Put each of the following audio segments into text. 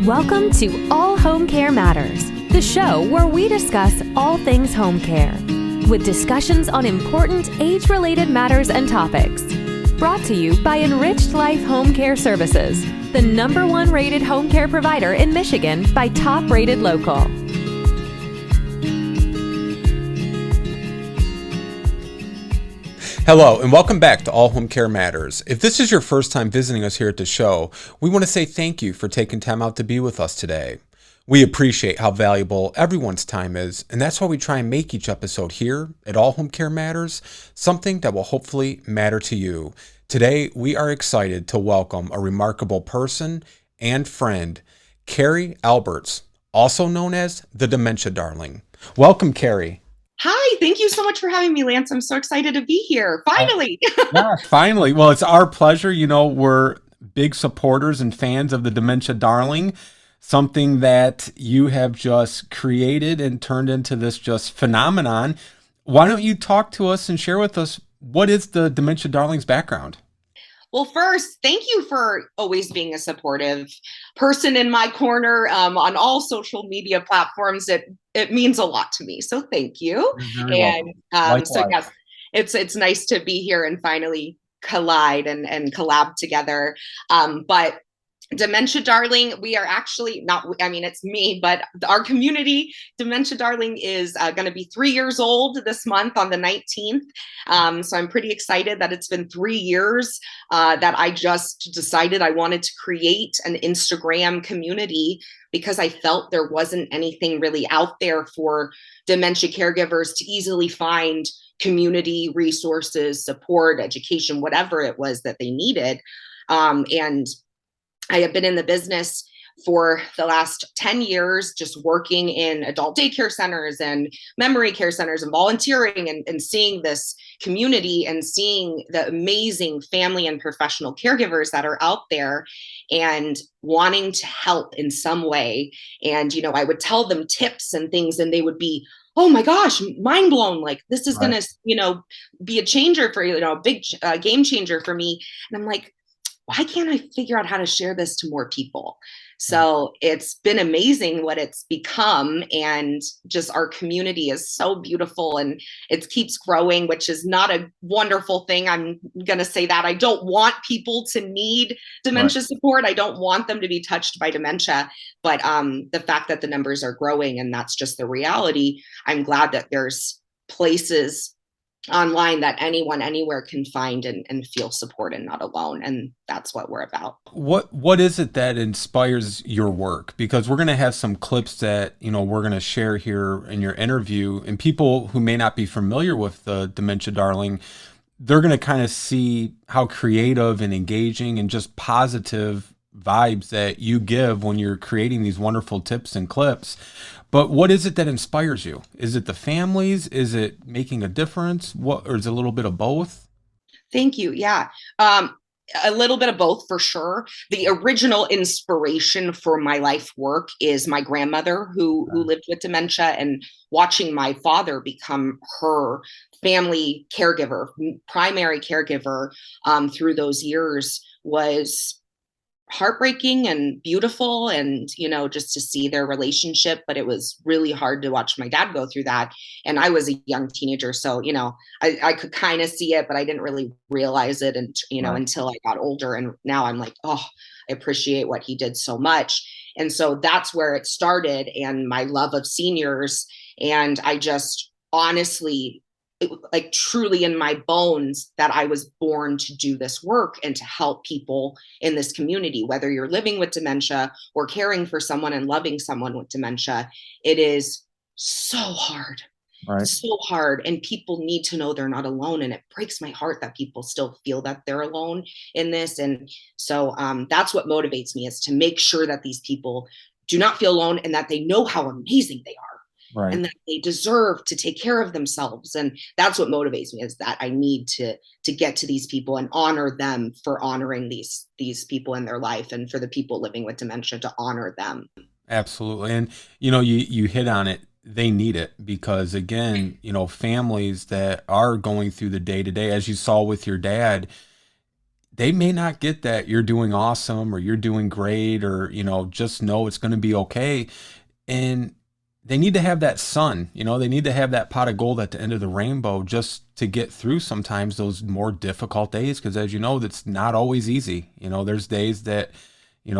Welcome to All Home Care Matters, the show where we discuss all things home care, with discussions on important age-related matters and topics. Brought to you by Enriched Life Home Care Services, the #1 rated home care provider in Michigan by Top Rated Local. Hello, and welcome back to All Home Care Matters. If this is your first time visiting us here at the show, we want to say thank you for taking time out to be with us today. We appreciate how valuable everyone's time is, and that's why we try and make each episode here at All Home Care Matters something that will hopefully matter to you. Today, we are excited to welcome a remarkable person and friend, Carrie Aalberts, also known as the Dementia Darling. Welcome, Carrie. Hi, thank you so much for having me, Lance. I'm so excited to be here. Finally. Yeah, finally. Well, it's our pleasure. You know, we're big supporters and fans of the Dementia Darling, something that you have just created and turned into this just phenomenon. Why don't you talk to us and share with us what is the Dementia Darling's background? Well, first, thank you for always being a supportive person in my corner on all social media platforms. It means a lot to me. So thank you. And so yes, it's nice to be here and finally collide and collab together. But Dementia Darling, we are actually not, it's me, but our community, Dementia Darling, is going to be 3 years old this month on the 19th. So I'm pretty excited that it's been 3 years that I just decided I wanted to create an Instagram community because I felt there wasn't anything really out there for dementia caregivers to easily find community resources, support, education, whatever it was that they needed. And I have been in the business for the last 10 years, just working in adult daycare centers and memory care centers and volunteering and seeing this community and seeing the amazing family and professional caregivers that are out there and wanting to help in some way. And, I would tell them tips and things and they would be, oh my gosh, mind blown. Like this is going to, be a changer for, a big game changer for me. And I'm like, why can't I figure out how to share this to more people? So it's been amazing what it's become. And just our community is so beautiful and it keeps growing, which is not a wonderful thing. I'm going to say that I don't want people to need dementia support. I don't want them to be touched by dementia. But the fact that the numbers are growing and that's just the reality, I'm glad that there's places online that anyone anywhere can find and feel support and not alone. And that's what we're about. What is it that inspires your work? Because we're going to have some clips that, we're going to share here in your interview, and people who may not be familiar with the Dementia Darling, they're going to kind of see how creative and engaging and just positive vibes that you give when you're creating these wonderful tips and clips. But what is it that inspires you? Is it the families? Is it making a difference? Or is it a little bit of both? Thank you. Yeah. A little bit of both for sure. The original inspiration for my life work is my grandmother who lived with dementia, and watching my father become her family caregiver, primary caregiver through those years was heartbreaking and beautiful, and just to see their relationship. But it was really hard to watch my dad go through that, and I was a young teenager, so I could kind of see it, but I didn't really realize it, and until I got older. And now I'm like, oh, I appreciate what he did so much. And so that's where it started, and my love of seniors. And I just honestly, like truly in my bones, that I was born to do this work and to help people in this community, whether you're living with dementia or caring for someone and loving someone with dementia. It is so hard, so hard. And people need to know they're not alone. And it breaks my heart that people still feel that they're alone in this. And so that's what motivates me, is to make sure that these people do not feel alone and that they know how amazing they are. And that they deserve to take care of themselves. And that's what motivates me, is that I need to get to these people and honor them for honoring these people in their life, and for the people living with dementia to honor them. Absolutely. And, you hit on it. They need it because, again, families that are going through the day to day, as you saw with your dad, they may not get that you're doing awesome or you're doing great or, just know it's going to be okay. And they need to have that sun, they need to have that pot of gold at the end of the rainbow just to get through sometimes those more difficult days. Because as you know, that's not always easy. There's days that,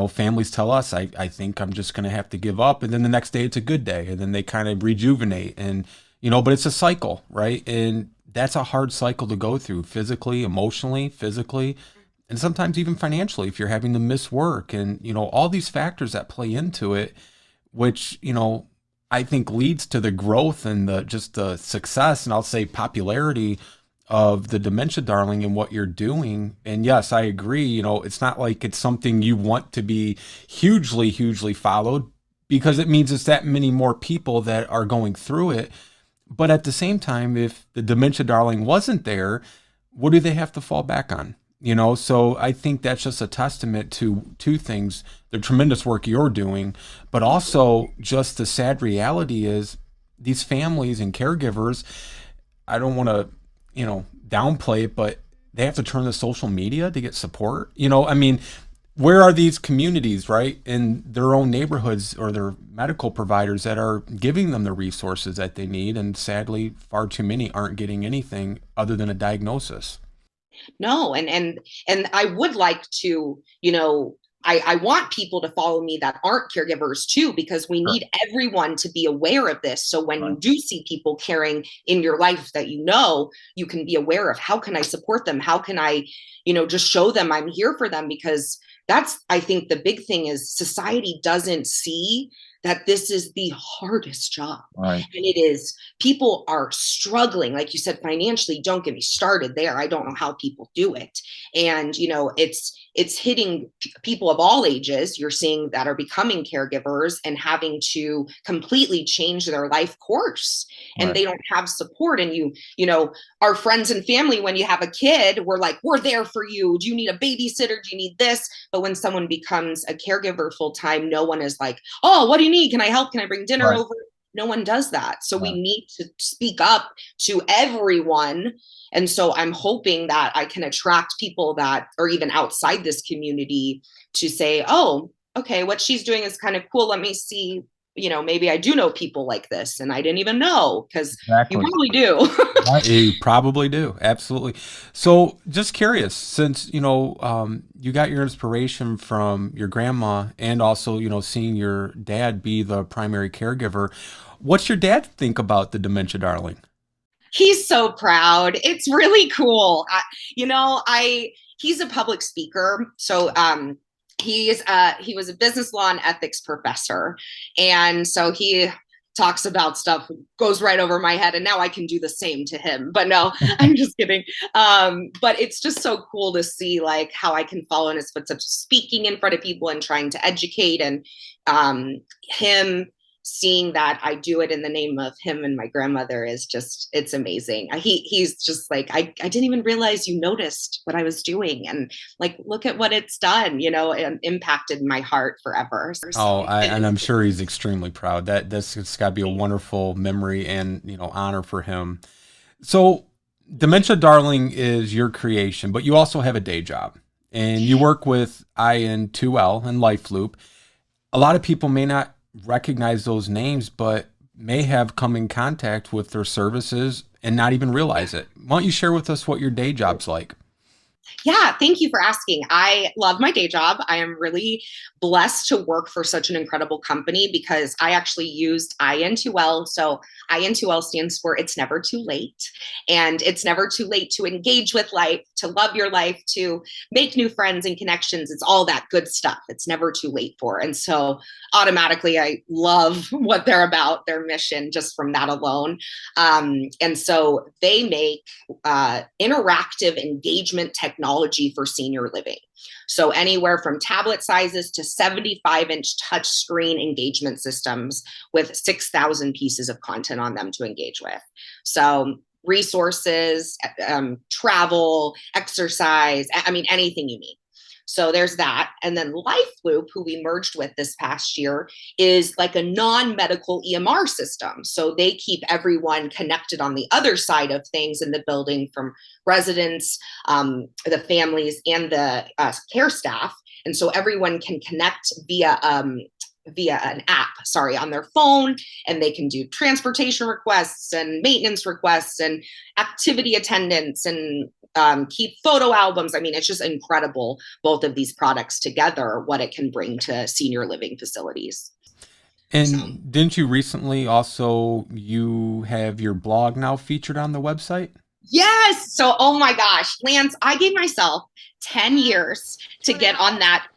families tell us, I think I'm just going to have to give up. And then the next day it's a good day. And then they kind of rejuvenate. And, but it's a cycle, right? And that's a hard cycle to go through physically, emotionally, physically, and sometimes even financially if you're having to miss work and, all these factors that play into it, which, I think leads to the growth and the success and I'll say popularity of the Dementia Darling and what you're doing. And yes, I agree. It's not like it's something you want to be hugely, hugely followed because it means it's that many more people that are going through it. But at the same time, if the Dementia Darling wasn't there, what do they have to fall back on? So I think that's just a testament to two things, the tremendous work you're doing, but also just the sad reality is these families and caregivers, I don't want to, downplay it, but they have to turn to social media to get support. Where are these communities, right, in their own neighborhoods or their medical providers that are giving them the resources that they need? And sadly, far too many aren't getting anything other than a diagnosis. No, and I would like to, I want people to follow me that aren't caregivers too, because we need everyone to be aware of this. So when you do see people caring in your life that you can be aware of, how can I support them? How can I, just show them I'm here for them? Because that's, I think the big thing is society doesn't see that this is the hardest job. Right. And it is, people are struggling, like you said, financially. Don't get me started there. I don't know how people do it. And, it's hitting people of all ages. You're seeing that are becoming caregivers and having to completely change their life course. And they don't have support. And our friends and family, when you have a kid, we're like, we're there for you. Do you need a babysitter? Do you need this? But when someone becomes a caregiver full time, no one is like, oh, what do you need? Can I help? Can I bring dinner over? No one does that. So we need to speak up to everyone. And so I'm hoping that I can attract people that are even outside this community to say, oh, okay, what she's doing is kind of cool. Let me see, maybe I do know people like this and I didn't even know, because you probably do. You probably do. Absolutely. So just curious, since, you got your inspiration from your grandma and also, seeing your dad be the primary caregiver, what's your dad think about the Dementia Darling? He's so proud. It's really cool. He's a public speaker. So, he was a business law and ethics professor. And so he talks about stuff, goes right over my head. And now I can do the same to him. But no, I'm just kidding. But it's just so cool to see like how I can follow in his footsteps, speaking in front of people and trying to educate, and him seeing that I do it in the name of him and my grandmother is just, it's amazing. He's just like, I didn't even realize you noticed what I was doing. And like, look at what it's done, and impacted my heart forever. So, and I'm sure he's extremely proud. It's got to be a wonderful memory and, honor for him. So Dementia Darling is your creation, but you also have a day job and you work with IN2L and Life Loop. A lot of people may not recognize those names, but may have come in contact with their services and not even realize it. Why don't you share with us what your day job's like? Yeah, thank you for asking. I love my day job. I am really blessed to work for such an incredible company because I actually used IN2L. So IN2L stands for It's Never Too Late. And it's never too late to engage with life, to love your life, to make new friends and connections. It's all that good stuff. It's never too late for. And so automatically, I love what they're about, their mission, just from that alone. And so they make interactive engagement technology for senior living. So anywhere from tablet sizes to 75-inch touchscreen engagement systems with 6,000 pieces of content on them to engage with. So resources, travel, exercise, anything you need. So there's that. And then LifeLoop, who we merged with this past year, is like a non-medical EMR system. So they keep everyone connected on the other side of things in the building, from residents, the families, and the care staff. And so everyone can connect via an app, on their phone, and they can do transportation requests and maintenance requests and activity attendance and keep photo albums. I mean, it's just incredible, both of these products together, what it can bring to senior living facilities. And didn't you recently also, you have your blog now featured on the website? Yes. So, oh my gosh, Lance, I gave myself 10 years to get on that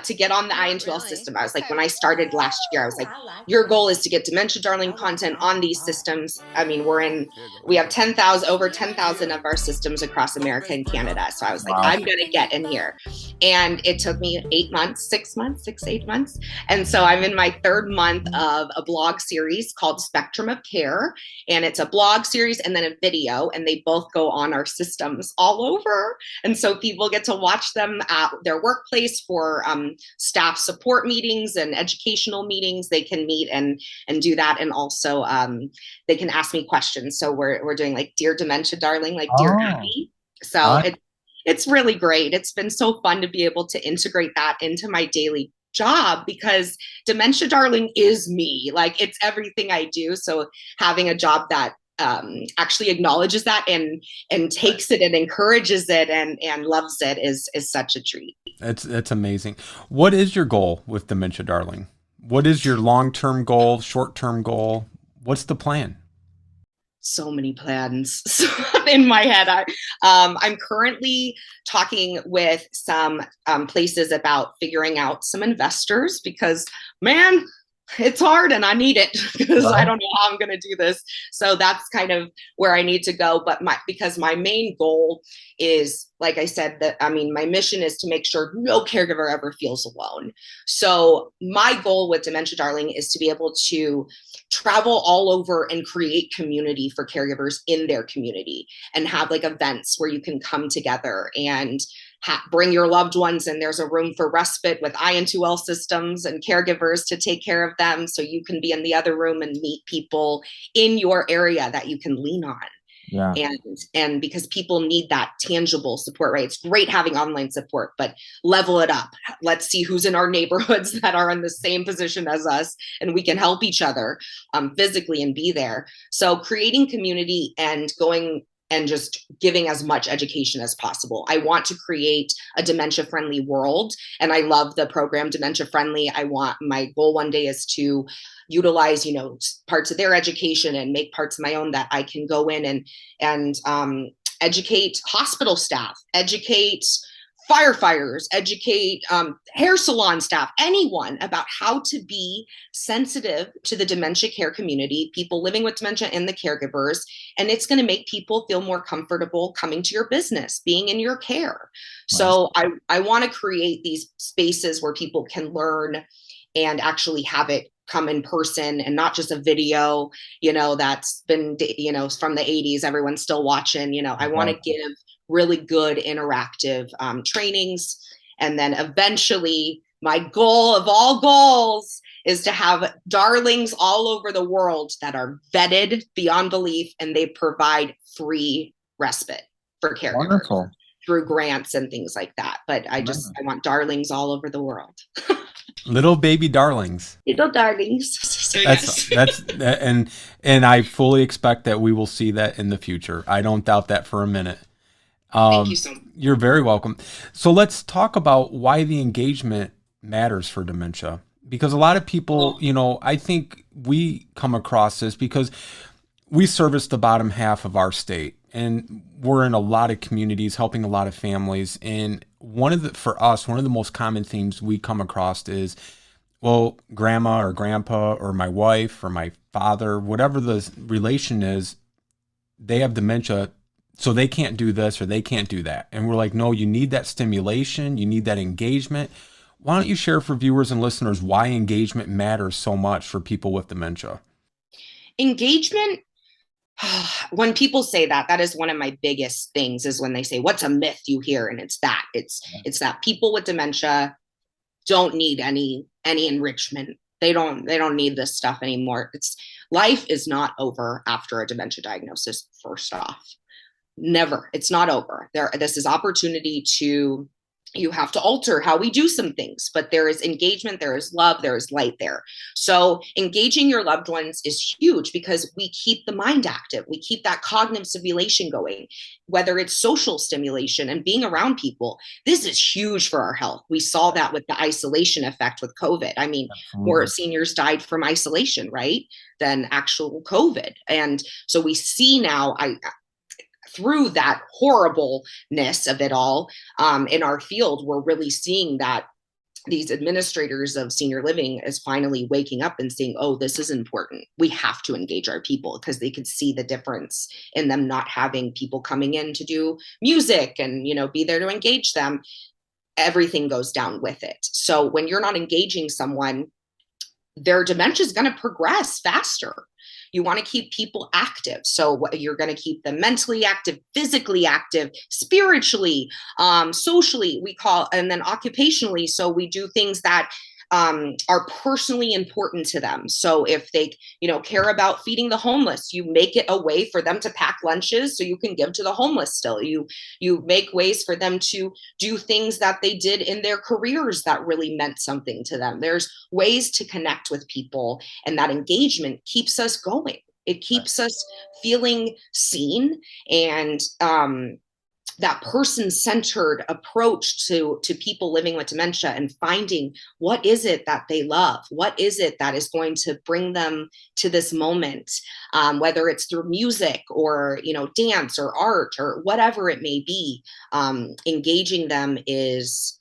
to get on the IN2L system. I was like, when I started last year, I was like, your goal is to get Dementia Darling content on these systems. I mean, we have over 10,000 of our systems across America and Canada. So I was like, I'm going to get in here. And it took me 8 months. And so I'm in my third month of a blog series called Spectrum of Care. And it's a blog series and then a video, and they both go on our systems all over. And so people get to watch them at their workplace for staff support meetings and educational meetings. They can meet and do that. And also they can ask me questions. So we're doing like Dear Dementia Darling, like Dear Abby. So it's really great. It's been so fun to be able to integrate that into my daily job, because Dementia Darling is me. Like, it's everything I do. So having a job that actually acknowledges that and takes it and encourages it and loves it is such a treat. That's amazing. What is your goal with Dementia Darling? What is your long-term goal, short-term goal? What's the plan? So many plans in my head. I'm currently talking with some places about figuring out some investors, because, man, it's hard and I need it, because I don't know how I'm going to do this. So that's kind of where I need to go. But because my main goal is, like I said, my mission is to make sure no caregiver ever feels alone. So my goal with Dementia Darling is to be able to travel all over and create community for caregivers in their community, and have like events where you can come together and bring your loved ones, and there's a room for respite with IN2L systems and caregivers to take care of them. So you can be in the other room and meet people in your area that you can lean on. Yeah. And because people need that tangible support, right? It's great having online support, but level it up. Let's see who's in our neighborhoods that are in the same position as us, and we can help each other physically and be there. So creating community and going and just giving as much education as possible. I want to create a dementia-friendly world, and I love the program Dementia Friendly. My goal one day is to utilize, parts of their education and make parts of my own that I can go in and educate hospital staff, educate firefighters, educate hair salon staff, anyone about how to be sensitive to the dementia care community, people living with dementia and the caregivers. And it's going to make people feel more comfortable coming to your business, being in your care. Nice. So I want to create these spaces where people can learn and actually have it come in person and not just a video, that's been, from the 80s, everyone's still watching. I want to give really good interactive trainings. And then eventually, my goal of all goals is to have darlings all over the world that are vetted beyond belief, and they provide free respite for caregivers. Wonderful. Through grants and things like that. But I want darlings all over the world. Little baby darlings. Little darlings. And I fully expect that we will see that in the future. I don't doubt that for a minute. Thank you so much. You're very welcome. So let's talk about why the engagement matters for dementia. Because a lot of people, I think we come across this because we service the bottom half of our state, and we're in a lot of communities helping a lot of families. And for us, one of the most common themes we come across is, well, grandma or grandpa or my wife or my father, whatever the relation is, they have dementia, so they can't do this or they can't do that. And we're like, no, you need that stimulation. You need that engagement. Why don't you share for viewers and listeners why engagement matters so much for people with dementia? Engagement When people say that, that is one of my biggest things, is when they say, what's a myth you hear? And it's that people with dementia don't need any enrichment. They don't need this stuff anymore. Life is not over after a dementia diagnosis. First off, never. It's not over. This is opportunity to, you have to alter how we do some things, but there is engagement, there is love, there is light there. So engaging your loved ones is huge, because we keep the mind active. We keep that cognitive stimulation going, whether it's social stimulation and being around people. This is huge for our health. We saw that with the isolation effect with COVID. I mean, more seniors died from isolation, right, than actual COVID. And so we see now, through that horribleness of it all, in our field, we're really seeing that these administrators of senior living is finally waking up and saying, oh, this is important. We have to engage our people, because they could see the difference in them not having people coming in to do music and, be there to engage them. Everything goes down with it. So when you're not engaging someone, their dementia is going to progress faster. You want to keep people active. So you're going to keep them mentally active, physically active, spiritually, socially, and then occupationally. So we do things that are personally important to them. So if they, care about feeding the homeless, you make it a way for them to pack lunches so you can give to the homeless still. You make ways for them to do things that they did in their careers that really meant something to them. There's ways to connect with people, and that engagement keeps us going. It keeps us feeling seen, and that person-centered approach to people living with dementia, and finding what is it that they love, what is it that is going to bring them to this moment, whether it's through music or dance or art or whatever it may be. Engaging them is,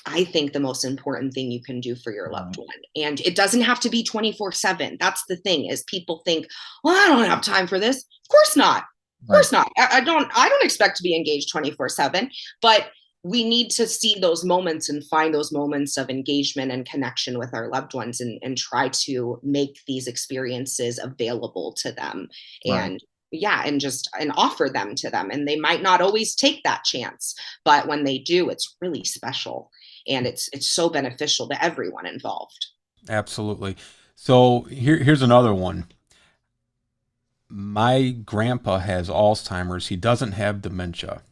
I think, the most important thing you can do for your loved one. And it doesn't have to be 24/7. That's the thing, is people think, well, I don't have time for this. Of course not. Of course not. I don't expect to be engaged 24/7, but we need to see those moments and find those moments of engagement and connection with our loved ones, and try to make these experiences available to them. And and offer them to them. And they might not always take that chance, but when they do, it's really special, and it's so beneficial to everyone involved. Absolutely. So here's another one. My grandpa has Alzheimer's. He doesn't have dementia.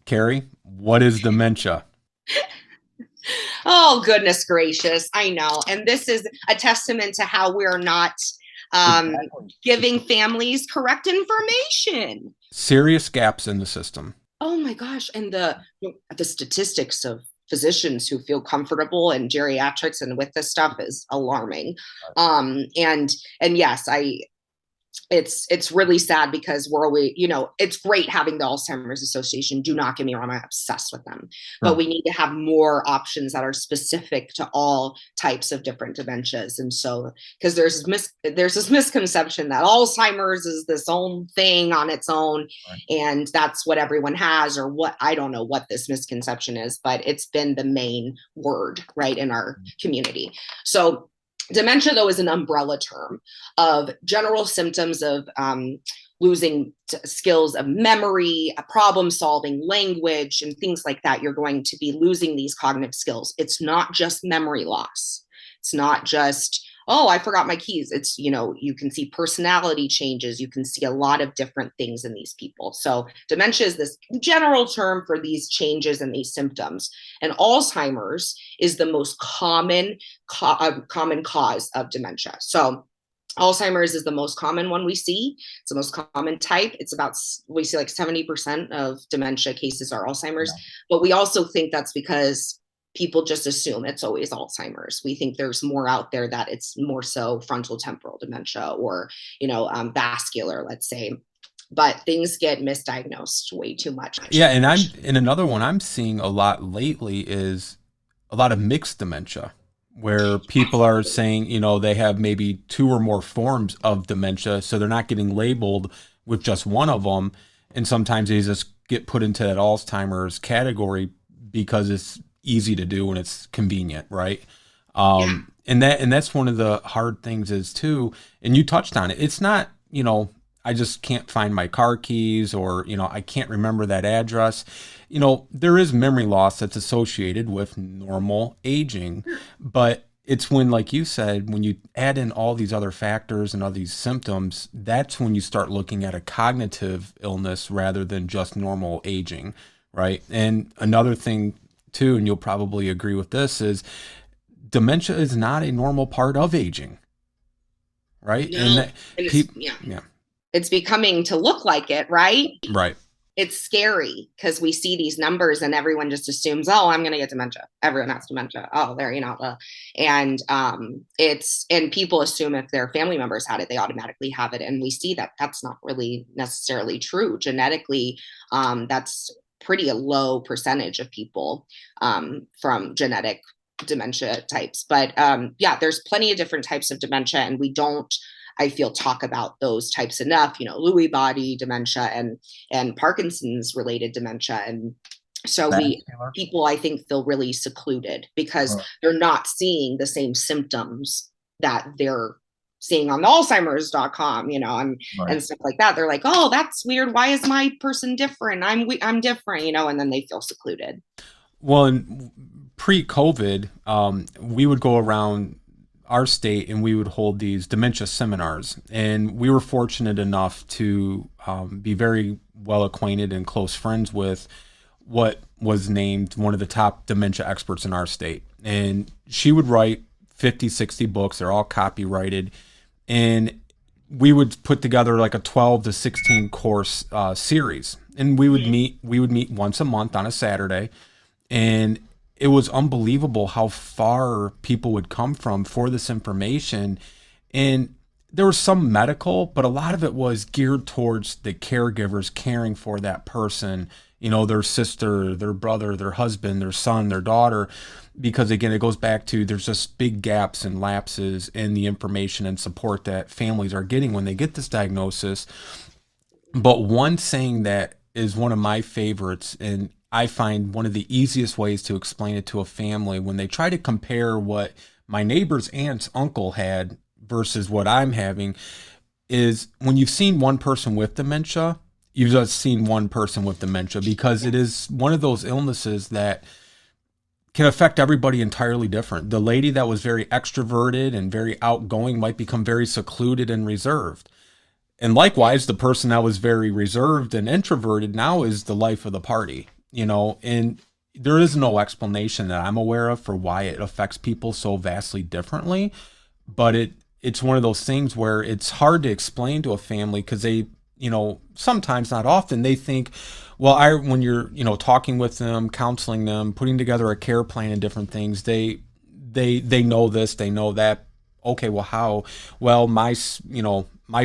Carrie, what is dementia? Oh, goodness gracious. I know. And this is a testament to how we're not giving families correct information. Serious gaps in the system. Oh my gosh. And the statistics of physicians who feel comfortable in geriatrics and with this stuff is alarming. And yes, it's really sad, because we're always, it's great having the Alzheimer's Association. Do not get me wrong, I'm obsessed with them. But we need to have more options that are specific to all types of different dementias. And so, because there's this misconception that Alzheimer's is this own thing on its own, and that's what everyone has, or what, I don't know what this misconception is, but it's been the main word, right, in our community. So dementia, though, is an umbrella term of general symptoms of losing skills of memory, problem solving, language, and things like that. You're going to be losing these cognitive skills. It's not just memory loss. It's not just, oh, I forgot my keys. It's, you can see personality changes. You can see a lot of different things in these people. So dementia is this general term for these changes and these symptoms. And Alzheimer's is the most common cause of dementia. So Alzheimer's is the most common one we see. It's the most common type. We see like 70% of dementia cases are Alzheimer's, but we also think that's because people just assume it's always Alzheimer's. We think there's more out there, that it's more so frontal temporal dementia, or, vascular, let's say. But things get misdiagnosed way too much. Yeah, and another one I'm seeing a lot lately is a lot of mixed dementia, where people are saying, they have maybe 2 or more forms of dementia, so they're not getting labeled with just one of them. And sometimes they just get put into that Alzheimer's category because it's easy to do and it's convenient, right? Yeah. And that's one of the hard things is too, and you touched on it. It's not, I just can't find my car keys, or, I can't remember that address. There is memory loss that's associated with normal aging, but it's when, like you said, when you add in all these other factors and all these symptoms, that's when you start looking at a cognitive illness rather than just normal aging, right? And another thing too, and you'll probably agree with this, is dementia is not a normal part of aging, right? No, And that and people, yeah, it's becoming to look like it, right? right, It's scary because we see these numbers and everyone just assumes, oh, I'm going to get dementia. Everyone has dementia. Oh, there, and and people assume if their family members had it, they automatically have it. And we see that that's not really necessarily true. Genetically, that's pretty a low percentage of people from genetic dementia types. But there's plenty of different types of dementia, and we don't, I feel, talk about those types enough, Lewy body dementia and Parkinson's related dementia. And so people, I think, feel really secluded because they're not seeing the same symptoms that they're seeing on the Alzheimer's.com, and stuff like that. They're like, oh, that's weird. Why is my person different? I'm different, and then they feel secluded. Well, in pre-COVID, we would go around our state and we would hold these dementia seminars, and we were fortunate enough to be very well acquainted and close friends with what was named one of the top dementia experts in our state. And she would write 50, 60 books. They're all copyrighted. And we would put together like a 12 to 16 course series. And we would meet once a month on a Saturday. And it was unbelievable how far people would come from for this information. And there was some medical, but a lot of it was geared towards the caregivers caring for that person, their sister, their brother, their husband, their son, their daughter. Because again, it goes back to, there's just big gaps and lapses in the information and support that families are getting when they get this diagnosis. But one saying that is one of my favorites, and I find one of the easiest ways to explain it to a family when they try to compare what my neighbor's aunt's uncle had versus what I'm having, is when you've seen one person with dementia, you've just seen one person with dementia, because it is one of those illnesses that can affect everybody entirely different. The lady that was very extroverted and very outgoing might become very secluded and reserved. And likewise, the person that was very reserved and introverted now is the life of the party. And there is no explanation that I'm aware of for why it affects people so vastly differently. But it's one of those things where it's hard to explain to a family, because they, sometimes, not often, they think, well, when you're, talking with them, counseling them, putting together a care plan and different things, they know this, they know that. Okay, well, how? Well, my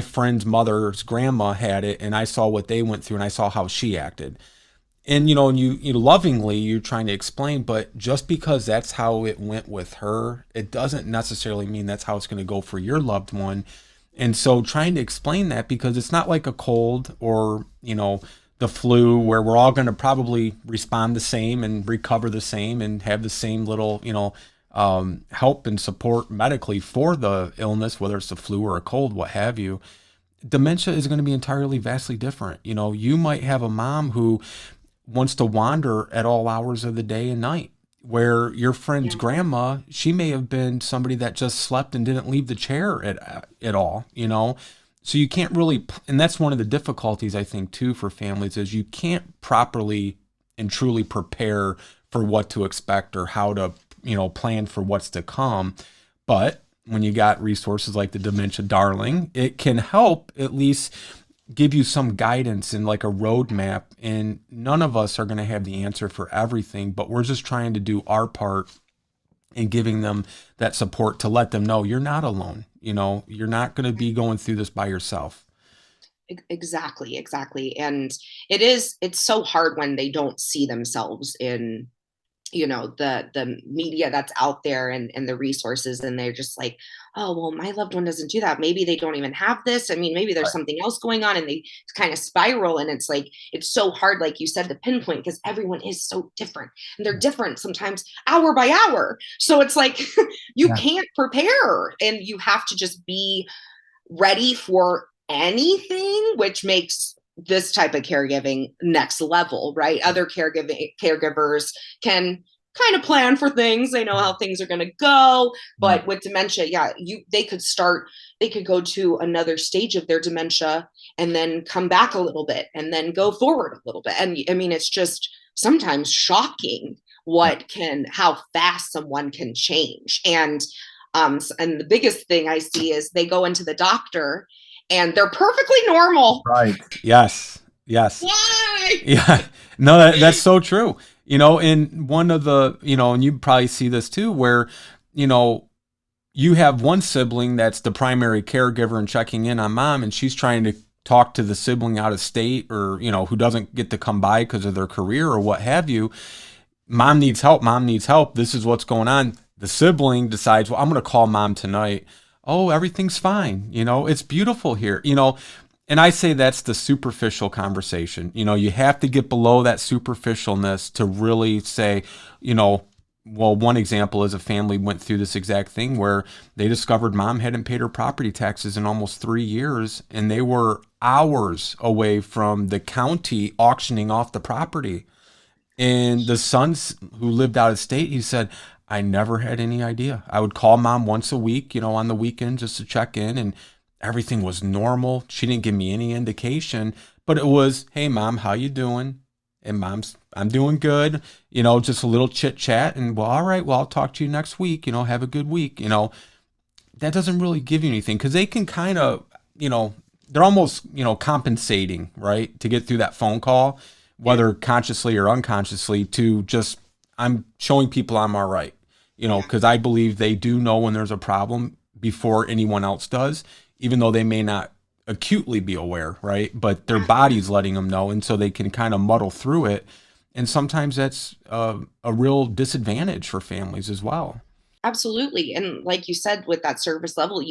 friend's mother's grandma had it, and I saw what they went through, and I saw how she acted. And, and you lovingly, you're trying to explain, but just because that's how it went with her, it doesn't necessarily mean that's how it's going to go for your loved one. And so trying to explain that, because it's not like a cold or, the flu, where we're all going to probably respond the same and recover the same and have the same little, help and support medically for the illness, whether it's the flu or a cold, what have you. Dementia is going to be entirely vastly different. You might have a mom who wants to wander at all hours of the day and night, where your friend's grandma, she may have been somebody that just slept and didn't leave the chair at all, So you can't really, and that's one of the difficulties, I think, too, for families, is you can't properly and truly prepare for what to expect or how to, plan for what's to come. But when you got resources like the Dementia Darling, it can help at least give you some guidance and like a roadmap. And none of us are going to have the answer for everything, but we're just trying to do our part in giving them that support to let them know you're not alone. You're not going to be going through this by yourself. Exactly. And it's so hard when they don't see themselves in the media that's out there and the resources, and they're just like, oh, well, my loved one doesn't do that, maybe they don't even have this, I mean, maybe there's something else going on, and they kind of spiral, and it's like, it's so hard, like you said, to pinpoint, because everyone is so different, and they're different sometimes hour by hour, so it's like you can't prepare, and you have to just be ready for anything, which makes this type of caregiving next level, right? Other caregivers can kind of plan for things. They know how things are going to go, but with dementia, they could go to another stage of their dementia and then come back a little bit and then go forward a little bit. And I mean, it's just sometimes shocking how fast someone can change. And the biggest thing I see is they go into the doctor and they're perfectly normal. Right. Yes. Why? Yeah. No, that's so true. In one of the, and you probably see this too, where, you have one sibling that's the primary caregiver and checking in on mom, and she's trying to talk to the sibling out of state, or, who doesn't get to come by because of their career or what have you. Mom needs help. This is what's going on. The sibling decides, well, I'm going to call mom tonight. Oh, everything's fine. It's beautiful here, and I say that's the superficial conversation. You have to get below that superficialness to really say, well, one example is a family went through this exact thing where they discovered mom hadn't paid her property taxes in almost 3 years, and they were hours away from the county auctioning off the property. And the son, who lived out of state, he said, I never had any idea. I would call mom once a week, on the weekend, just to check in, and everything was normal. She didn't give me any indication, but it was, hey mom, how you doing? And I'm doing good, just a little chit chat, and well, all right, well, I'll talk to you next week, have a good week. That doesn't really give you anything, because they can kind of, they're almost, compensating, right, to get through that phone call, whether consciously or unconsciously, to just, I'm showing people I'm all right, because I believe they do know when there's a problem before anyone else does, even though they may not acutely be aware, right? But their body's letting them know, and so they can kind of muddle through it. And sometimes that's a real disadvantage for families as well. Absolutely. And like you said, with that service level,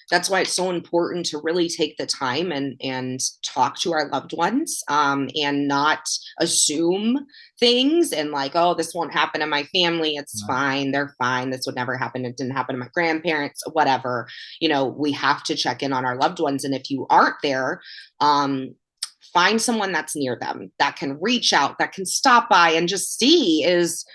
that's why it's so important to really take the time and talk to our loved ones, and not assume things and like, oh, this won't happen in my family. It's fine. They're fine. This would never happen. It didn't happen to my grandparents, whatever. We have to check in on our loved ones. And if you aren't there, find someone that's near them that can reach out, that can stop by and just see, is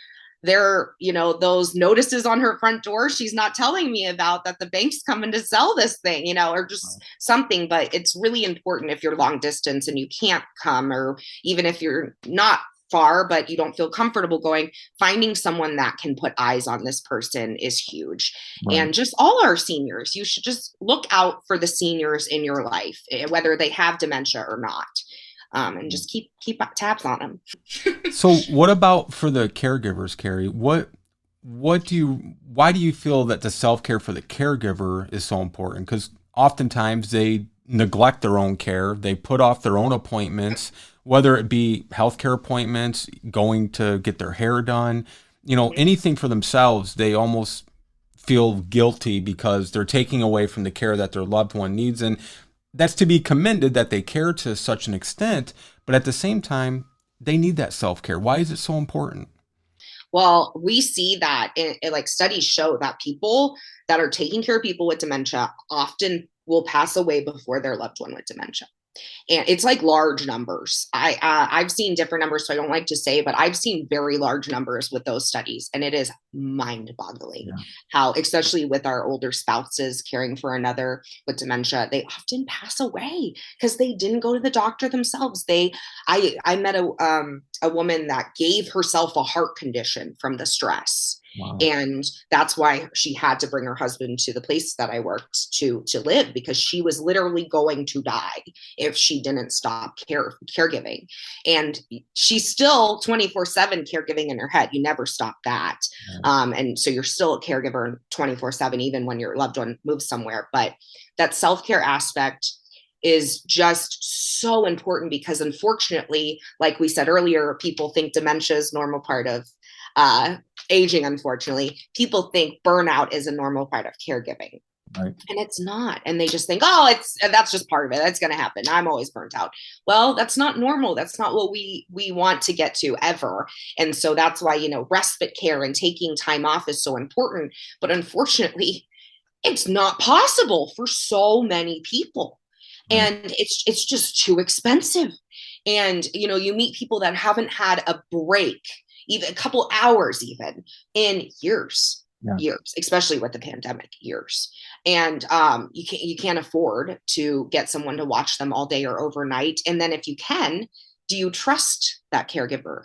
there, those notices on her front door she's not telling me about, that the bank's coming to sell this thing, or just something. But it's really important, if you're long distance and you can't come, or even if you're not far but you don't feel comfortable going, finding someone that can put eyes on this person is huge. Right. And just all our seniors, you should just look out for the seniors in your life, whether they have dementia or not. And just keep tabs on them. So what about for the caregivers, Carrie? Why do you feel that the self-care for the caregiver is so important? Because oftentimes they neglect their own care. They put off their own appointments, whether it be healthcare appointments, going to get their hair done, anything for themselves. They almost feel guilty because they're taking away from the care that their loved one needs. And that's to be commended that they care to such an extent, but at the same time, they need that self-care. Why is it so important? Well, we see that like studies show that people that are taking care of people with dementia often will pass away before their loved one with dementia. And it's like large numbers. I've seen different numbers, so I don't like to say, but I've seen very large numbers with those studies. And it is mind-boggling how, especially with our older spouses caring for another with dementia, they often pass away because they didn't go to the doctor themselves. I met a woman that gave herself a heart condition from the stress. Wow. And that's why she had to bring her husband to the place that I worked to live, because she was literally going to die if she didn't stop caregiving. And she's still 24/7 caregiving in her head. You never stop that. And so you're still a caregiver 24/7, even when your loved one moves somewhere. But that self-care aspect is just so important, because unfortunately, like we said earlier, people think dementia is a normal part of aging, unfortunately, people think burnout is a normal part of caregiving. Right. And it's not. And they just think, oh, that's just part of it. That's going to happen. I'm always burnt out. Well, that's not normal. That's not what we want to get to ever. And so that's why, respite care and taking time off is so important. But unfortunately, it's not possible for so many people. Right. And it's just too expensive. And, you meet people that haven't had a break, even a couple hours, even in years. Yeah. Years, especially with the pandemic, years. And you can't afford to get someone to watch them all day or overnight. And then if you can, do you trust that caregiver?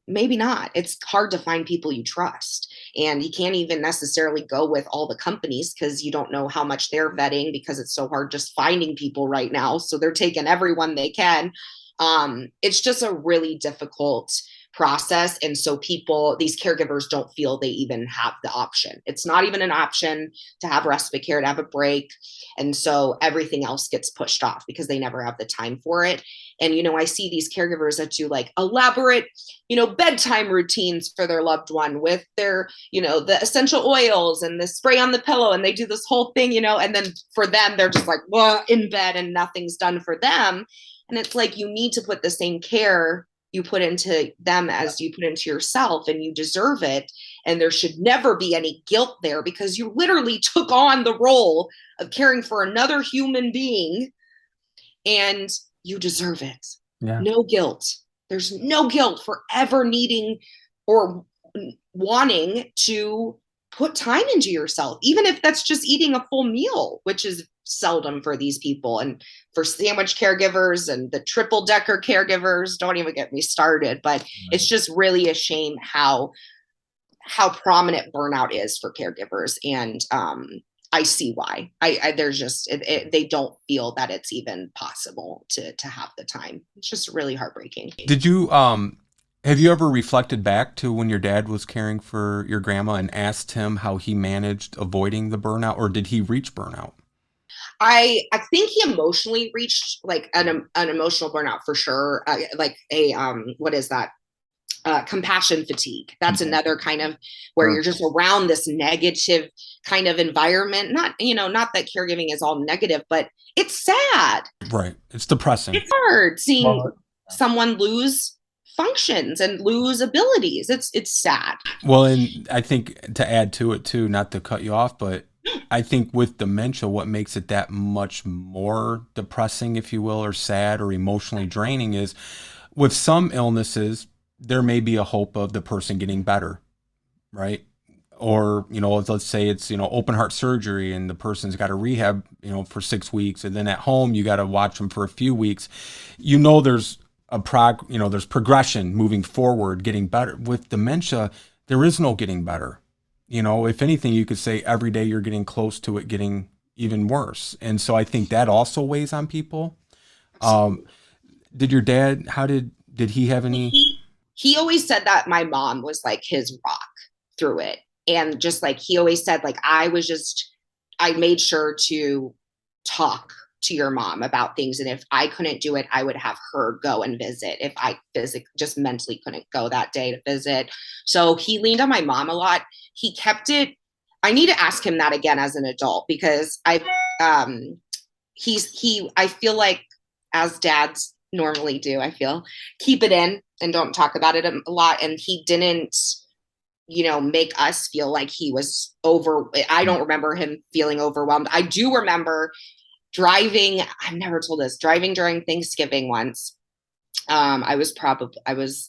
Maybe not. It's hard to find people you trust. And you can't even necessarily go with all the companies because you don't know how much they're vetting, because it's so hard just finding people right now. So they're taking everyone they can. It's just a really difficult process. And so these caregivers don't feel they even have the option. It's not even an option to have respite care, to have a break. And so everything else gets pushed off because they never have the time for it. And, I see these caregivers that do like elaborate, bedtime routines for their loved one with their, the essential oils and the spray on the pillow. And they do this whole thing, and then for them, they're just like, well, in bed and nothing's done for them. And it's like, you need to put the same care you put into them as you put into yourself, and you deserve it. And there should never be any guilt there, because you literally took on the role of caring for another human being, and you deserve it. Yeah. No guilt. There's no guilt for ever needing or wanting to put time into yourself, even if that's just eating a full meal, which is seldom for these people. And for sandwich caregivers and the triple decker caregivers, don't even get me started. But it's just really a shame how prominent burnout is for caregivers. And I see why. There's just they don't feel that it's even possible to have the time. It's just really heartbreaking. Did you have you ever reflected back to when your dad was caring for your grandma and asked him how he managed avoiding the burnout, or did he reach burnout? I think he emotionally reached like an emotional burnout for sure. Like a what is that? Compassion fatigue. That's another kind of where you're just around this negative kind of environment. Not that caregiving is all negative, but it's sad. Right. It's depressing. It's hard seeing someone lose functions and lose abilities. It's sad. Well, and I think to add to it too, not to cut you off, but I think with dementia, what makes it that much more depressing, if you will, or sad or emotionally draining is with some illnesses, there may be a hope of the person getting better, right? Or, let's say it's, open heart surgery and the person's got to rehab, for 6 weeks. And then at home, you got to watch them for a few weeks. There's there's progression moving forward, getting better. With dementia, there is no getting better. If anything, you could say every day you're getting close to it getting even worse. And so I think that also weighs on people. Did your dad, did he have any? He always said that my mom was like his rock through it. And just like, he always said, like, I made sure to talk to your mom about things. And if I couldn't do it, I would have her go and visit if I just mentally couldn't go that day to visit. So he leaned on my mom a lot. He kept it. I need to ask him that again as an adult, because I feel like, as dads normally do, keep it in and don't talk about it a lot. And he didn't, make us feel like he was I don't remember him feeling overwhelmed. I do remember driving during Thanksgiving once. I was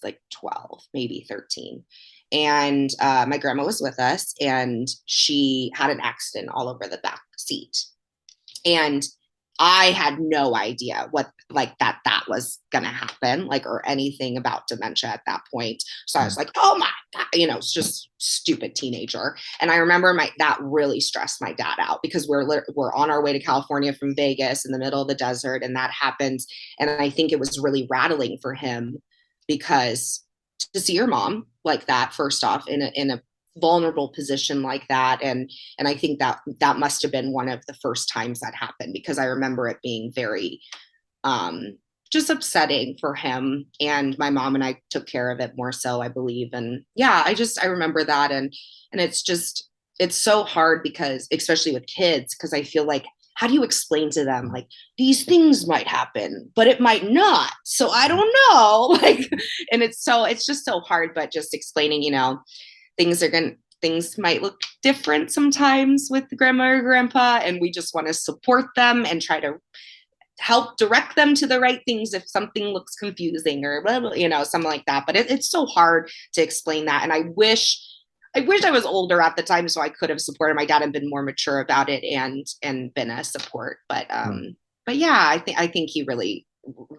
like 12, maybe 13. And my grandma was with us, and she had an accident all over the back seat. And I had no idea what that was going to happen, or anything about dementia at that point. So I was like, oh my God, it's just stupid teenager. And I remember that really stressed my dad out, because we're on our way to California from Vegas in the middle of the desert, and that happens. And I think it was really rattling for him, because to see your mom like that, first off, in a vulnerable position like that, and I think that must have been one of the first times that happened, because I remember it being very just upsetting for him. And my mom and I took care of it more so, I believe. And yeah, I remember that. And it's so hard because, especially with kids, because I feel like, how do you explain to them, like, these things might happen, but it might not. So I don't know. Like, and it's just so hard, but just explaining, things might look different sometimes with grandma or grandpa. And we just want to support them and try to help direct them to the right things if something looks confusing or blah, blah, something like that. But it's so hard to explain that. And I wish I was older at the time so I could have supported my dad and been more mature about it and been a support. But yeah, I think he really,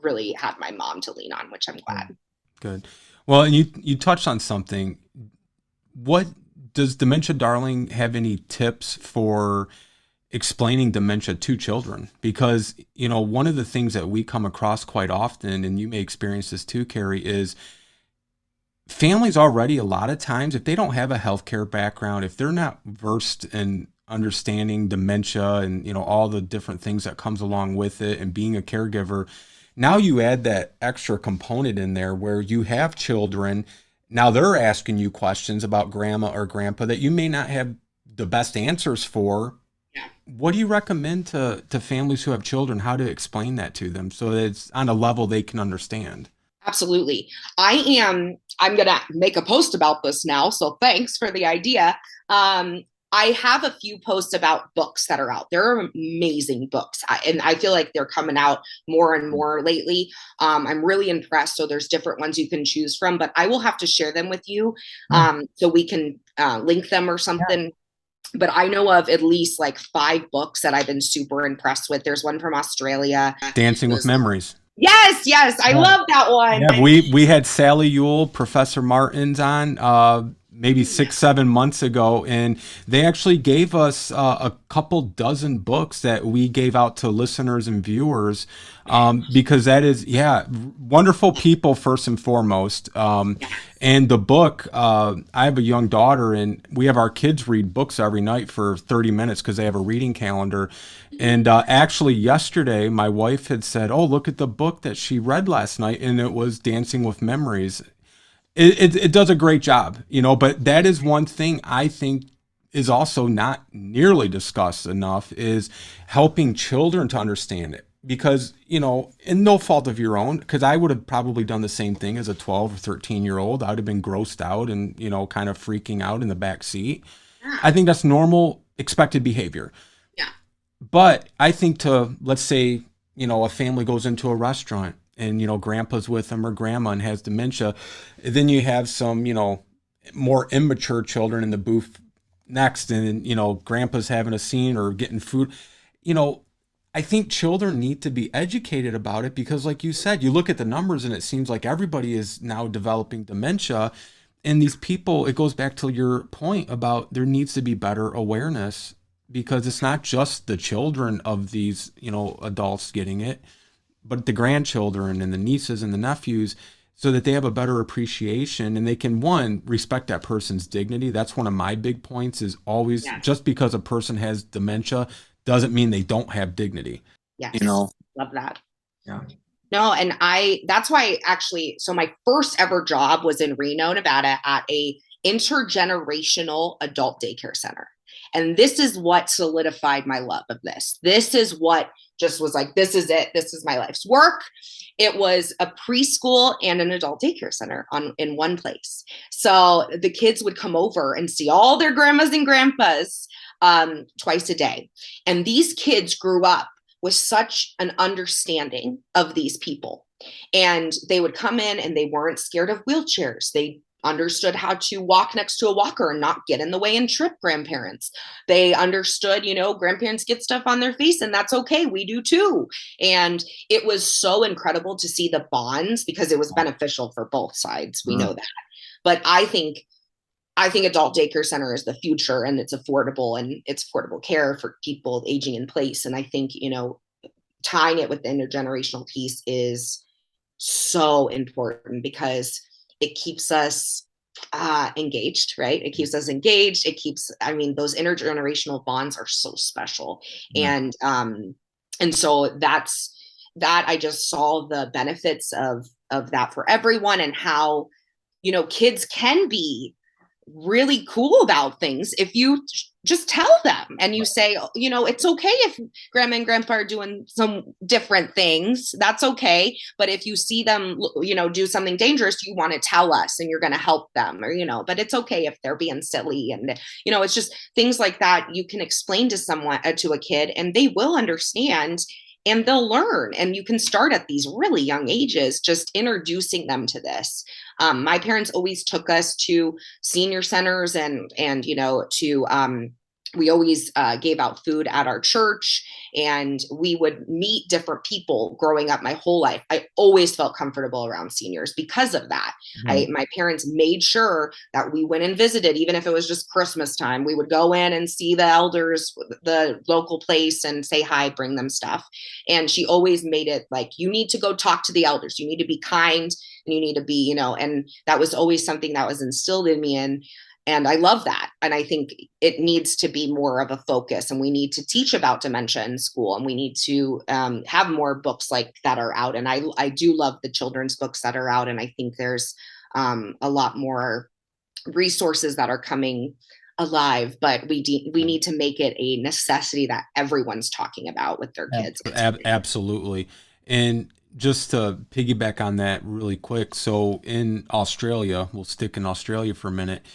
really had my mom to lean on, which I'm glad. Good. Well, and you touched on something. What does Dementia Darling have any tips for explaining dementia to children? Because, one of the things that we come across quite often, and you may experience this too, Carrie, is families already, a lot of times, if they don't have a healthcare background, if they're not versed in understanding dementia and, all the different things that comes along with it and being a caregiver, now you add that extra component in there where you have children. Now they're asking you questions about grandma or grandpa that you may not have the best answers for. Yeah. What do you recommend to families who have children, how to explain that to them so that it's on a level they can understand? Absolutely. I'm going to make a post about this now. So thanks for the idea. I have a few posts about books that are out. There are amazing books. And I feel like they're coming out more and more lately. I'm really impressed. So there's different ones you can choose from, but I will have to share them with you so we can link them or something. Yeah. But I know of at least like 5 books that I've been super impressed with. There's one from Australia. Dancing with Memories. Yes. I love that one. Yeah, we had Sally Ewell, Professor Martins on maybe 6-7 months ago, and they actually gave us a couple dozen books that we gave out to listeners and viewers because that is, wonderful people first and foremost. And the book, I have a young daughter, and we have our kids read books every night for 30 minutes because they have a reading calendar. And actually yesterday, my wife had said, "Oh, look at the book that she read last night," and it was Dancing with Memories. It does a great job, but that is one thing I think is also not nearly discussed enough, is helping children to understand it. Because, in no fault of your own, because I would have probably done the same thing as a 12 or 13-year-old. I would have been grossed out and, kind of freaking out in the back seat. I think that's normal, expected behavior. Yeah. But I think let's say, a family goes into a restaurant and, grandpa's with them or grandma and has dementia. Then you have some, more immature children in the booth next, and, grandpa's having a scene or getting food. I think children need to be educated about it because, like you said, you look at the numbers and it seems like everybody is now developing dementia. And these people, it goes back to your point about there needs to be better awareness, because it's not just the children of these, adults getting it, but the grandchildren and the nieces and the nephews, so that they have a better appreciation and they can, one, respect that person's dignity. That's one of my big points, is always, just because a person has dementia doesn't mean they don't have dignity. Yes. Love that. Yeah. No, and that's why actually, so my first ever job was in Reno, Nevada at a intergenerational adult daycare center. And this is what solidified my love of this. This is what just was like, this is it. This is my life's work. It was a preschool and an adult daycare center in one place. So the kids would come over and see all their grandmas and grandpas twice a day. And these kids grew up with such an understanding of these people. And they would come in and they weren't scared of wheelchairs. They understood how to walk next to a walker and not get in the way and trip grandparents. They understood, grandparents get stuff on their face and that's okay. We do too. And it was so incredible to see the bonds, because it was beneficial for both sides. We know that. But I think adult daycare center is the future, and it's affordable, and it's affordable care for people aging in place. And I think, tying it with the intergenerational piece is so important, because it keeps us engaged, right? It keeps us engaged. Those intergenerational bonds are so special. And so that I just saw the benefits of that for everyone, and how, kids can be really cool about things if you just tell them and you say, it's okay if grandma and grandpa are doing some different things. That's okay. But if you see them, do something dangerous, you want to tell us and you're going to help them, or, but it's okay if they're being silly. And, it's just things like that you can explain to someone, to a kid, and they will understand and they'll learn. And you can start at these really young ages, just introducing them to this. My parents always took us to senior centers and we always gave out food at our church, and we would meet different people growing up my whole life. I always felt comfortable around seniors because of that. My parents made sure that we went and visited, even if it was just Christmas time. We would go in and see the elders, the local place, and say hi, bring them stuff. And she always made it like, you need to go talk to the elders. You need to be kind, and you need to be, and that was always something that was instilled in me. And I love that. And I think it needs to be more of a focus, and we need to teach about dementia in school, and we need to have more books like that are out. And I do love the children's books that are out. And I think there's a lot more resources that are coming alive, but we need to make it a necessity that everyone's talking about with their kids. Absolutely. And just to piggyback on that really quick. So in Australia, we'll stick in Australia for a minute.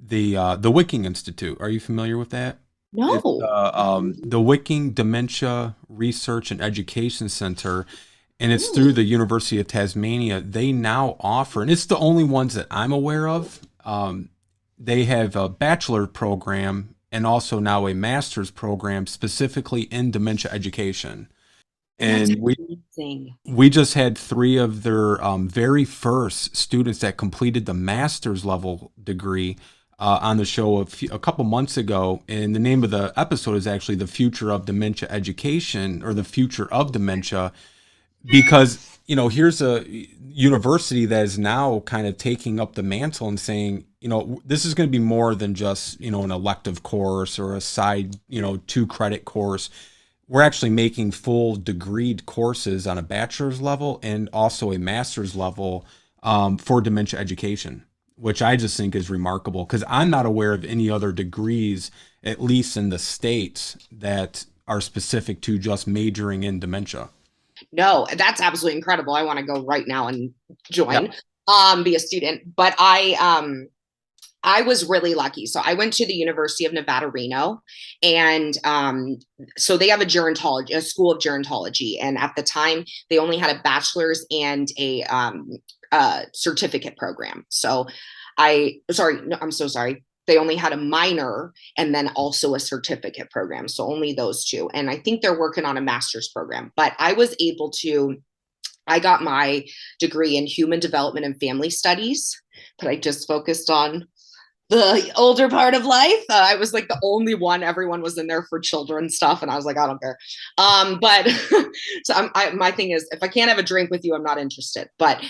The Wicking Institute. Are you familiar with that? No. The Wicking Dementia Research and Education Center, and it's through the University of Tasmania. They now offer, and it's the only ones that I'm aware of. They have a bachelor program and also now a master's program specifically in dementia education. And we just had 3 of their very first students that completed the master's level degree on the show a couple months ago. And the name of the episode is actually The Future of Dementia Education, or The Future of Dementia, because, here's a university that is now kind of taking up the mantle and saying, this is going to be more than just, an elective course or a side, 2-credit course. We're actually making full degreed courses on a bachelor's level and also a master's level for dementia education, which I just think is remarkable, because I'm not aware of any other degrees, at least in the States, that are specific to just majoring in dementia. No, that's absolutely incredible. I want to go right now and join, be a student. But I was really lucky. So I went to the University of Nevada, Reno, and so they have a school of gerontology. And at the time, they only had a bachelor's and a certificate program. So I'm so sorry. They only had a minor and then also a certificate program. So only those 2. And I think they're working on a master's program. But I got my degree in human development and family studies, but I just focused on the older part of life. I was like the only one. Everyone was in there for children stuff, and I was like, I don't care. But so my thing is, if I can't have a drink with you, I'm not interested. But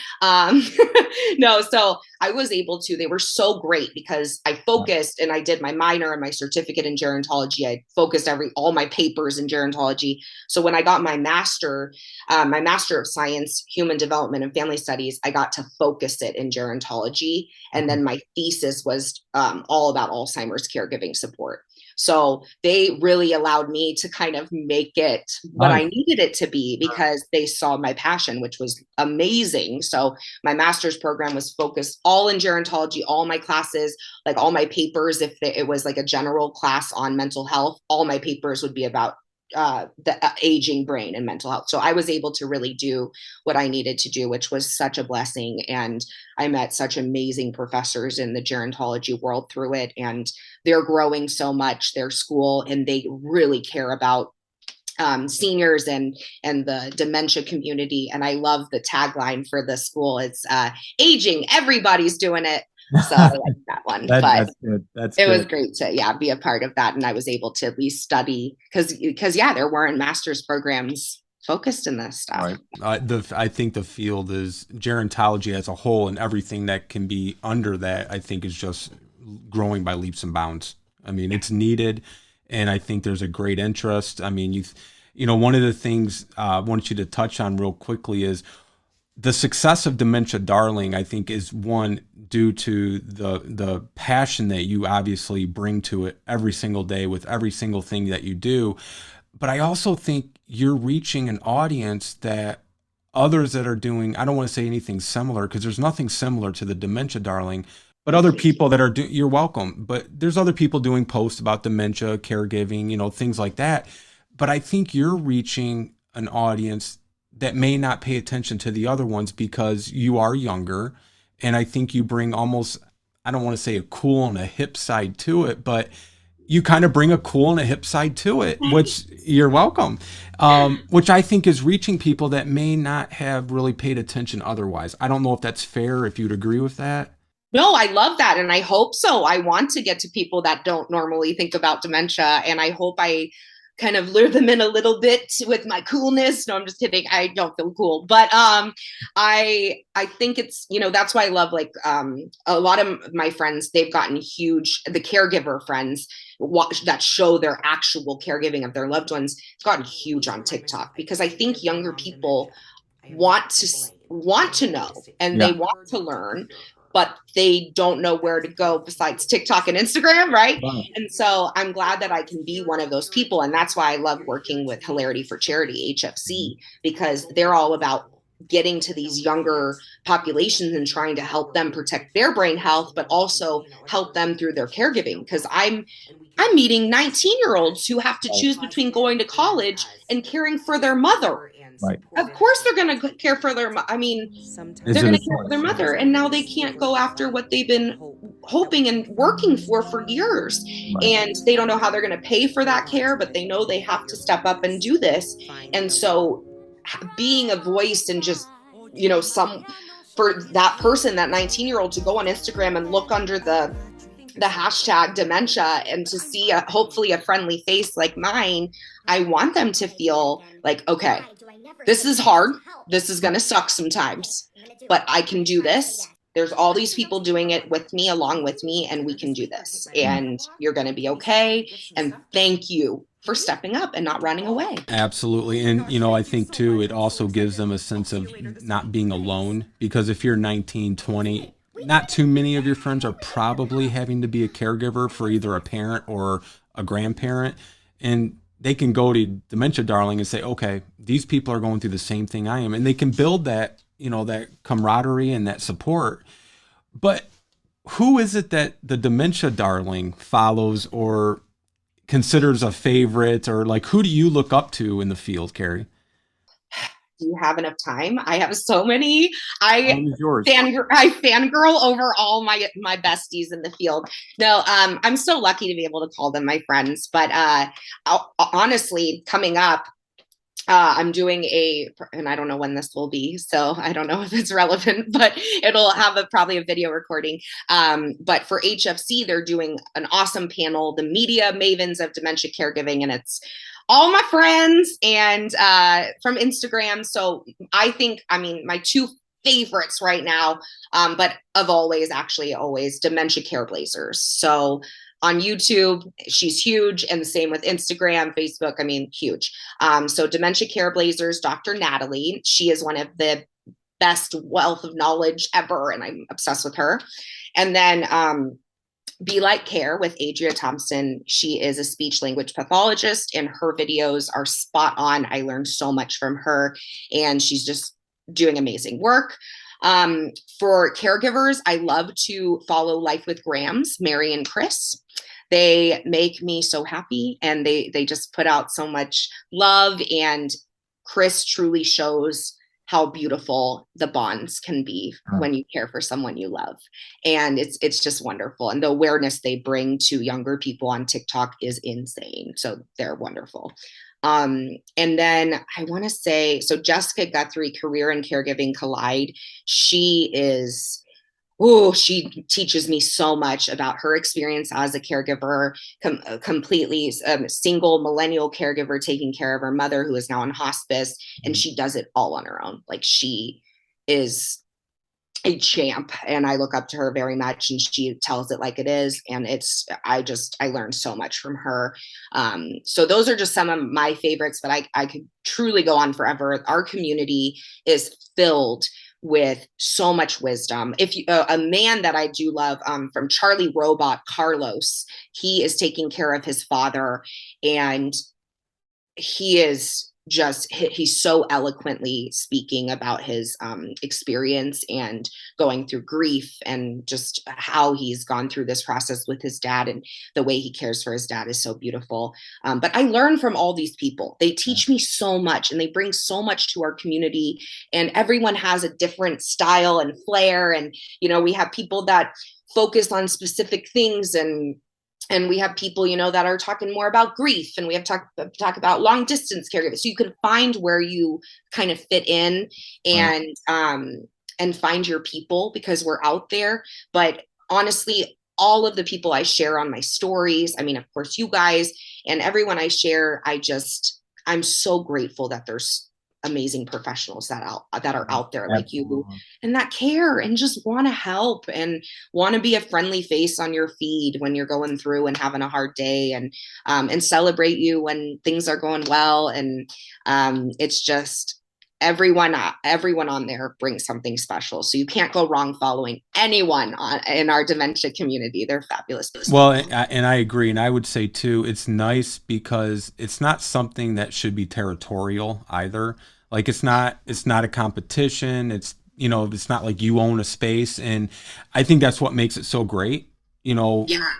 no, so I was able to. They were so great because I focused, and I did my minor and my certificate in gerontology. I focused all my papers in gerontology. So when I got my master of science, human development and family studies, I got to focus it in gerontology, and then my thesis was all about Alzheimer's caregiving support. So they really allowed me to kind of make it what I needed it to be, because they saw my passion, which was amazing. So my master's program was focused all in gerontology, all my classes, like all my papers. If it was like a general class on mental health, all my papers would be about the aging brain and mental health. So I was able to really do what I needed to do, which was such a blessing. And I met such amazing professors in the gerontology world through it. And they're growing so much, their school, and they really care about seniors and the dementia community. And I love the tagline for the school. It's aging, everybody's doing it. So I like that one. That's good. It was great to be a part of that, and I was able to at least study because there weren't master's programs focused in this stuff. Right. I think the field is gerontology as a whole, and everything that can be under that, I think, is just growing by leaps and bounds. I mean, it's needed, and I think there's a great interest. I mean, one of the things I want you to touch on real quickly is the success of Dementia Darling, I think, is one due to the passion that you obviously bring to it every single day with every single thing that you do. But I also think you're reaching an audience that others that are doing, I don't want to say anything similar because there's nothing similar to the Dementia Darling, but other people that are, you're welcome. But there's other people doing posts about dementia, caregiving, things like that. But I think you're reaching an audience that may not pay attention to the other ones because you are younger. And I think you bring almost, I don't want to say a cool and a hip side to it, but you kind of bring a cool and a hip side to it, which you're welcome, which I think is reaching people that may not have really paid attention otherwise. I don't know if that's fair, if you'd agree with that. No, I love that. And I hope so. I want to get to people that don't normally think about dementia. And I hope I kind of lure them in a little bit with my coolness. No, I'm just kidding. I don't feel cool, but I think it's, that's why I love a lot of my friends, they've gotten huge, the caregiver friends that show their actual caregiving of their loved ones. It's gotten huge on TikTok because I think younger people want to know and they want to learn, but they don't know where to go besides TikTok and Instagram, right? Wow. And so I'm glad that I can be one of those people. And that's why I love working with Hilarity for Charity, HFC, because they're all about getting to these younger populations and trying to help them protect their brain health, but also help them through their caregiving. Because I'm meeting 19-year-olds who have to choose between going to college and caring for their mother. Right. Of course they're going to care for their, they're going to care for their mother, and now they can't go after what they've been hoping and working for years. Right. And they don't know how they're going to pay for that care, but they know they have to step up and do this. And so being a voice and just, for that person, that 19-year-old to go on Instagram and look under the hashtag dementia and to see hopefully a friendly face like mine, I want them to feel like, okay, this is hard. This is going to suck sometimes, but I can do this. There's all these people doing it with me, along with me, and we can do this. And you're going to be okay. And thank you for stepping up and not running away. Absolutely. And, I think too, it also gives them a sense of not being alone, because if you're 19, 20, not too many of your friends are probably having to be a caregiver for either a parent or a grandparent. And they can go to Dementia Darling and say, okay, these people are going through the same thing I am. And they can build that, that camaraderie and that support. But who is it that the Dementia Darling follows or considers a favorite, or who do you look up to in the field, Carrie? Do you have enough time? I have so many. I fangirl over all my besties in the field. No, I'm so lucky to be able to call them my friends. But honestly, coming up, I'm doing and I don't know when this will be, so I don't know if it's relevant, but it'll have probably a video recording. But for HFC, they're doing an awesome panel, the media mavens of dementia caregiving, and it's all my friends and from Instagram. So I think, my two favorites right now, but always, Dementia Careblazers. So on YouTube, she's huge, and the same with Instagram, Facebook, huge. So Dementia Careblazers, Dr. Natalie, she is one of the best wealth of knowledge ever, and I'm obsessed with her. And then Be Like Care with Adria Thompson. She is a speech language pathologist, and her videos are spot on. I learned so much from her, and she's just doing amazing work. For caregivers, I love to follow Life with Grams, Mary and Chris. They make me so happy, and they just put out so much love, and Chris truly shows how beautiful the bonds can be when you care for someone you love. And it's just wonderful. And the awareness they bring to younger people on TikTok is insane. So they're wonderful. And then I want to say, so Jessica Guthrie, Career and Caregiving Collide. She teaches me so much about her experience as a caregiver, completely single millennial caregiver taking care of her mother who is now in hospice, and she does it all on her own. She is a champ, and I look up to her very much, and she tells it like it is. And I learned so much from her. So those are just some of my favorites, but I could truly go on forever. Our community is filled with so much wisdom. If you, a man that I do love, from Charlie Robot, Carlos, he is taking care of his father, and he is he's so eloquently speaking about his experience and going through grief, and just how he's gone through this process with his dad, and the way he cares for his dad is so beautiful. But I learn from all these people. They teach me so much, and they bring so much to our community, and everyone has a different style and flair. And we have people that focus on specific things, and we have people, that are talking more about grief, and we have talk about long distance caregivers. So you can find where you kind of fit in, and find your people, because we're out there. But honestly, all of the people I share on my stories, I mean, of course, you guys and everyone I share, I'm so grateful that there's amazing professionals that are out there like you, and that care and just want to help and want to be a friendly face on your feed when you're going through and having a hard day, and celebrate you when things are going well. And it's just everyone on there brings something special. So you can't go wrong following anyone in our dementia community. They're fabulous. Well, and I agree. And I would say too, it's nice because it's not something that should be territorial either. Like it's not a competition. It's not like you own a space. And I think that's what makes it so great.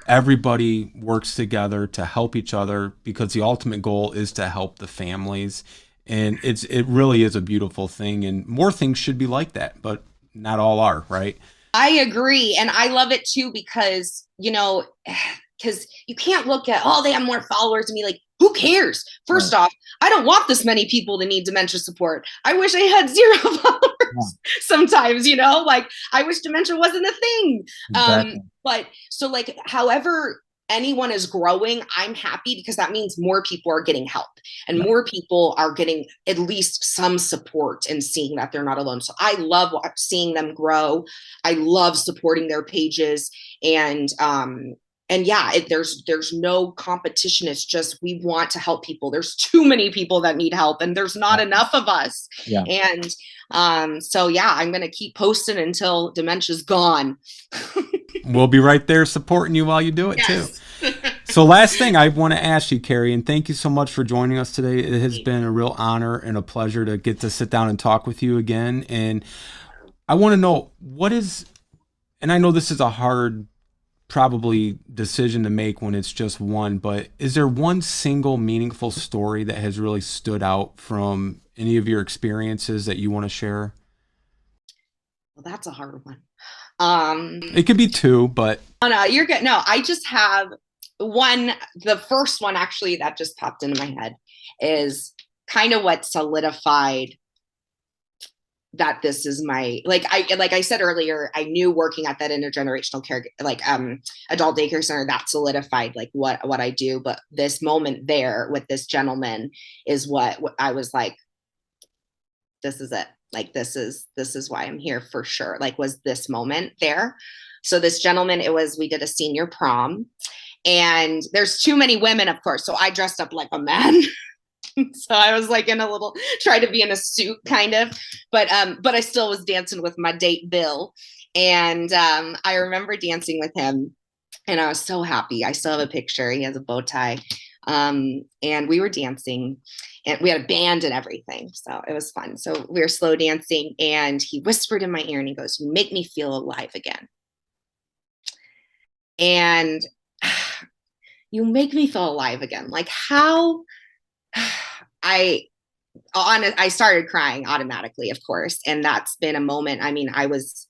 Everybody works together to help each other, because the ultimate goal is to help the families. And it really is a beautiful thing, and more things should be like that, but not all are, right? I agree. And I love it too, because, because you can't look at, they have more followers, and be like, who cares? First off, I don't want this many people to need dementia support. I wish I had 0 followers sometimes, like I wish dementia wasn't a thing. Exactly. But so like, however anyone is growing, I'm happy, because that means more people are getting help, and more people are getting at least some support, and seeing that they're not alone. So I love seeing them grow. I love supporting their pages, and yeah, there's no competition. It's just, we want to help people. There's too many people that need help, and there's not enough of us. Yeah. And so yeah, I'm going to keep posting until dementia's gone. We'll be right there supporting you while you do it too. So last thing I want to ask you, Carrie, and thank you so much for joining us today. It has been a real honor and a pleasure to get to sit down and talk with you again. And I want to know and I know this is a hard probably decision to make when it's just one, but is there one single meaningful story that has really stood out from any of your experiences that you want to share? Well, that's a hard one. It could be 2, but no, you're good. No, I just have one. The first one actually that just popped into my head is kind of what solidified that this is my, like I said earlier, I knew working at that intergenerational care, adult daycare center, that solidified like what I do. But this moment there with this gentleman is what I was like, this is it. Like, this is why I'm here for sure. Like, was this moment there. So this gentleman, we did a senior prom, and there's too many women, of course. So I dressed up like a man. So I was like try to be in a suit kind of, but I still was dancing with my date Bill. And I remember dancing with him, and I was so happy. I still have a picture. He has a bow tie. And we were dancing, and we had a band and everything. So it was fun. So we were slow dancing, and he whispered in my ear, and he goes, "You make me feel alive again." And you make me feel alive again. Like, how I started crying automatically, of course. And that's been a moment. I mean, I was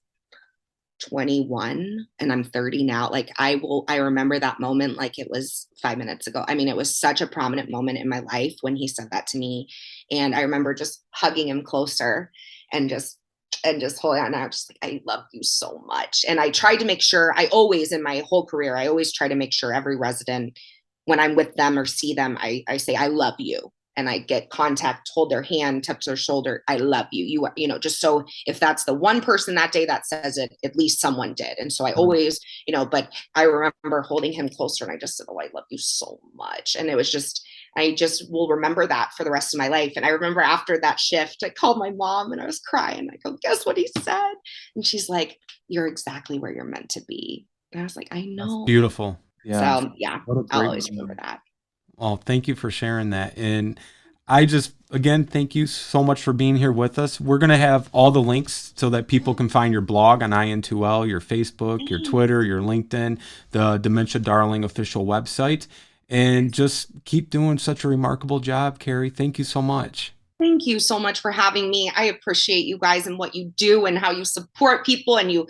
21 and I'm 30 now. Like, I remember that moment like it was 5 minutes ago. I mean, it was such a prominent moment in my life when he said that to me. And I remember just hugging him closer and just holding on. And I was just like, I love you so much. And I tried to make sure, in my whole career, I always try to make sure every resident, when I'm with them or see them, I say, I love you. and I get contact, hold their hand, touch their shoulder, I love you. You know, just so if that's the one person that day that says it, at least someone did. And so I always, you know, but I remember holding him closer and I just said, oh, I love you so much. And it was just, I just will remember that for the rest of my life. And I remember after that shift, I called my mom and I was crying. I go, guess what he said? And she's like, you're exactly where you're meant to be. And I was like, I know. That's beautiful. Yeah. So yeah, I'll always remember that. Well, thank you for sharing that. And I just, again, thank you so much for being here with us. We're going to have all the links so that people can find your blog on IN2L, your Facebook, your Twitter, your LinkedIn, the Dementia Darling official website. And just keep doing such a remarkable job, Carrie. Thank you so much. Thank you so much for having me. I appreciate you guys and what you do and how you support people and you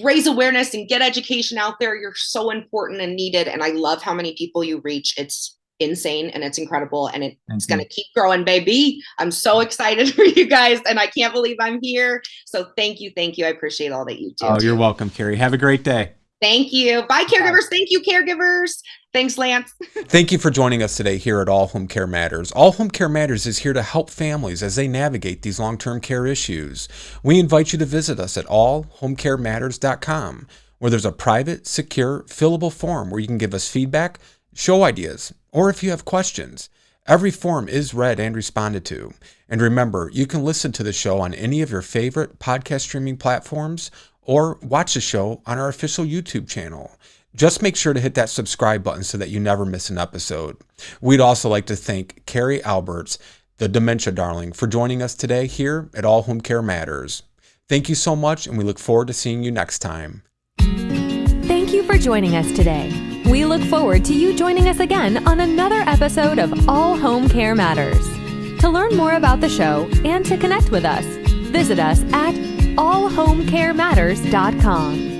raise awareness and get education out there. You're so important and needed. And I love how many people you reach. It's insane and it's incredible. And it's going to keep growing, baby. I'm so excited for you guys. And I can't believe I'm here. So thank you. Thank you. I appreciate all that you do. Oh, you're welcome, Carrie. Have a great day. Thank you. Bye, caregivers. Thank you, caregivers. Thanks, Lance. Thank you for joining us today here at All Home Care Matters. All Home Care Matters is here to help families as they navigate these long-term care issues. We invite you to visit us at allhomecarematters.com, where there's a private, secure, fillable form where you can give us feedback, show ideas, or if you have questions. Every form is read and responded to. And remember, you can listen to the show on any of your favorite podcast streaming platforms or watch the show on our official YouTube channel. Just make sure to hit that subscribe button so that you never miss an episode. We'd also like to thank Carrie Aalberts, the Dementia Darling, for joining us today here at All Home Care Matters. Thank you so much, and we look forward to seeing you next time. Thank you for joining us today. We look forward to you joining us again on another episode of All Home Care Matters. To learn more about the show and to connect with us, visit us at allhomecarematters.com.